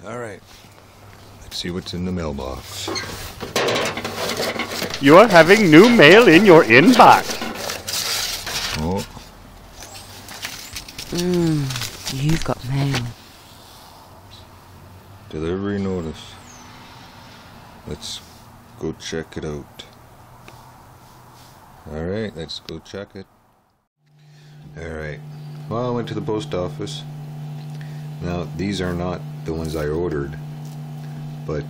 Alright, let's see what's in the mailbox. You are having new mail in your inbox. Oh. You've got mail. Delivery notice. Let's go check it out. Alright, let's go check it. Alright, well, I went to the post office. Now, these are not the ones I ordered, but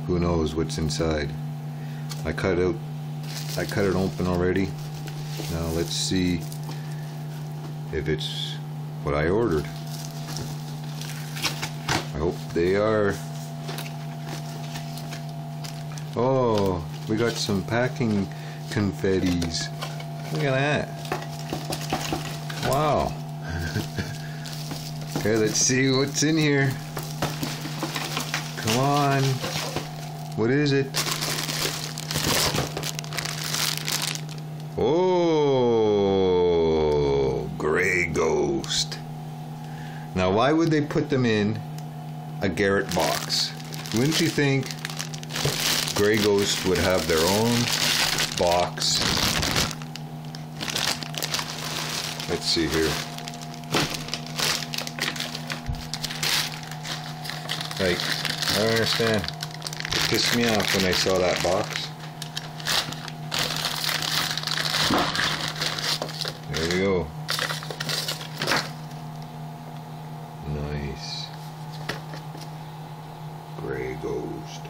who knows what's inside. I cut it open already. Now let's see if it's what I ordered. I hope they are. Oh, we got some packing confettis. Look at that. Wow. Okay, let's see what's in here. Come on. What is it? Oh, Gray Ghost. Now, why would they put them in a Garrett box? Wouldn't you think Gray Ghost would have their own box? Let's see here. Like, I don't understand. It pissed me off when I saw that box. There we go. Nice. Gray Ghost.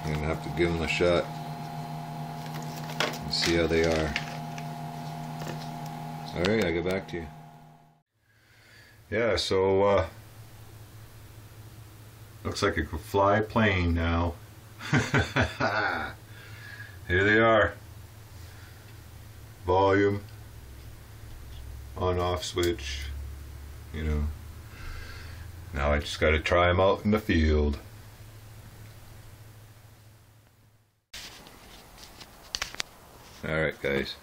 I'm gonna have to give them a shot and see how they are. Alright, I'll get back to you. Yeah, so looks like I could fly a plane now. Here they are. Volume, on off switch, you know. Now I just got to try them out in the field. Alright guys,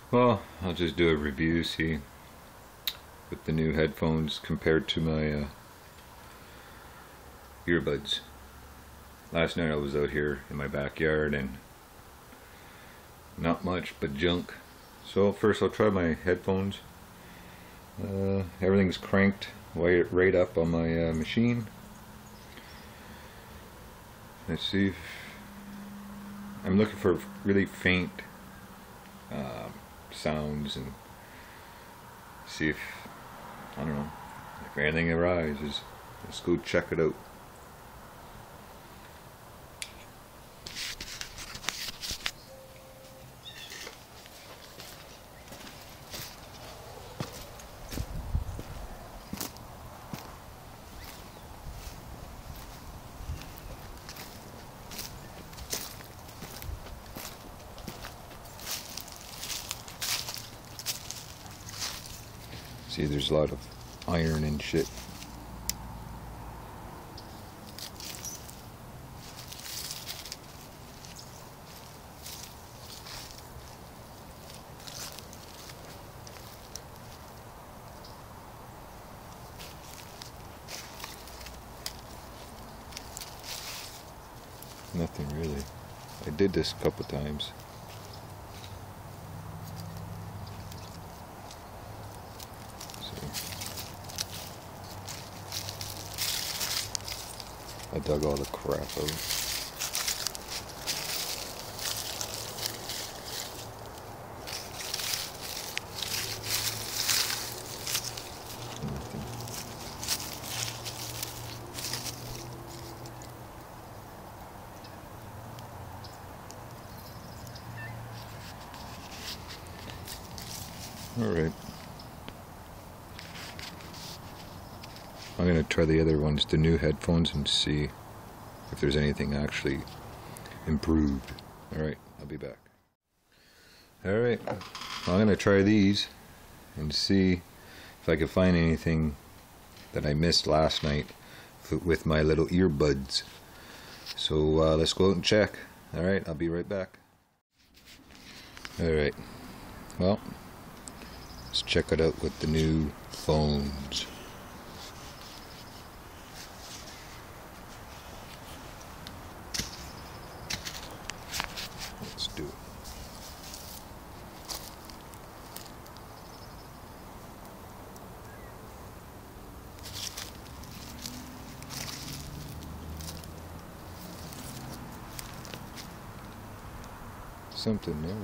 well, I'll just do a review, see, with the new headphones compared to my earbuds. Last night I was out here in my backyard and not much but junk. So first I'll try my headphones. Everything's cranked right up on my machine. Let's see if I'm looking for really faint sounds and see if, I don't know, if anything arises. Let's go check it out. See, there's a lot of iron and shit. Nothing really. I did this a couple times. I dug all the crap out. Alright. I'm going to try the other ones, the new headphones, and see if there's anything actually improved. Alright, I'll be back. Alright, I'm going to try these and see if I can find anything that I missed last night with my little earbuds. So let's go out and check. Alright, I'll be right back. Alright, well, let's check it out with the new phones. do it. Something there.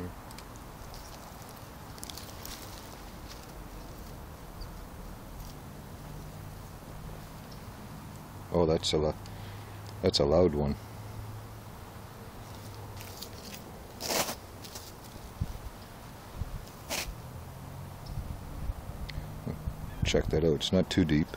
Oh, that's a loud one. Check that out. It's not too deep.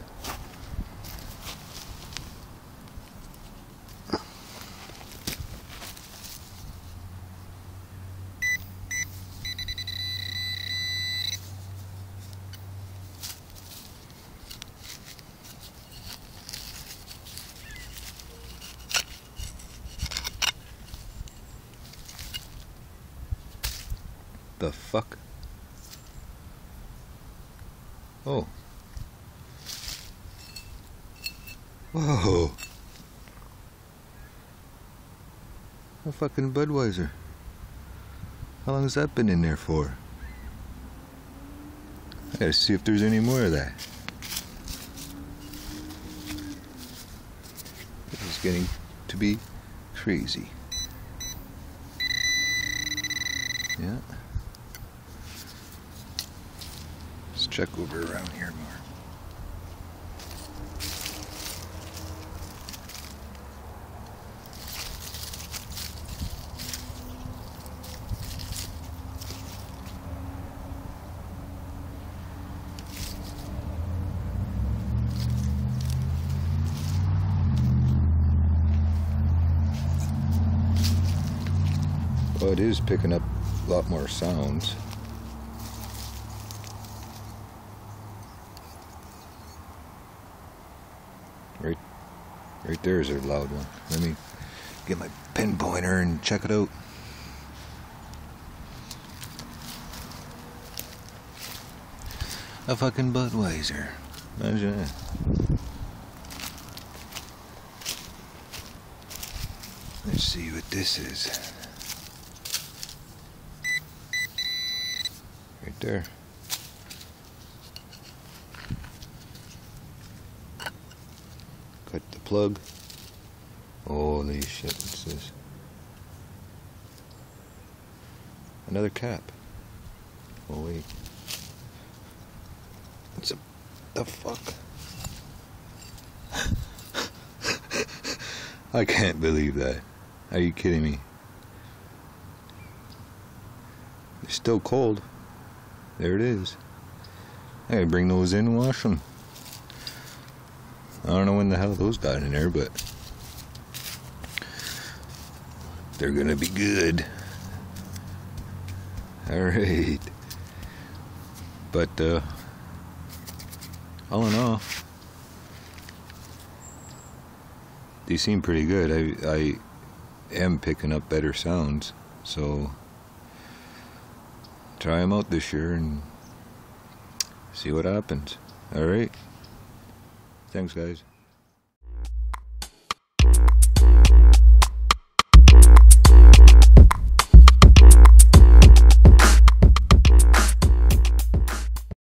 The fuck? Oh. Whoa. A fucking Budweiser. How long has that been in there for? I gotta see if there's any more of that. This is getting to be crazy. Yeah. Let's check over around here more. Well, it is picking up a lot more sounds. Right there is a loud one. Let me get my pinpointer and check it out. A fucking Budweiser. Imagine that. Let's see what this is. Right there. Cut the plug. Holy shit, what's this? Another cap. Oh wait. What's the fuck? I can't believe that. Are you kidding me? They're still cold. There it is. I gotta bring those in and wash them. I don't know when the hell those got in there, but they're gonna be good. Alright. But, all in all, they seem pretty good. I am picking up better sounds, so try them out this year and see what happens. Alright. Thanks, guys.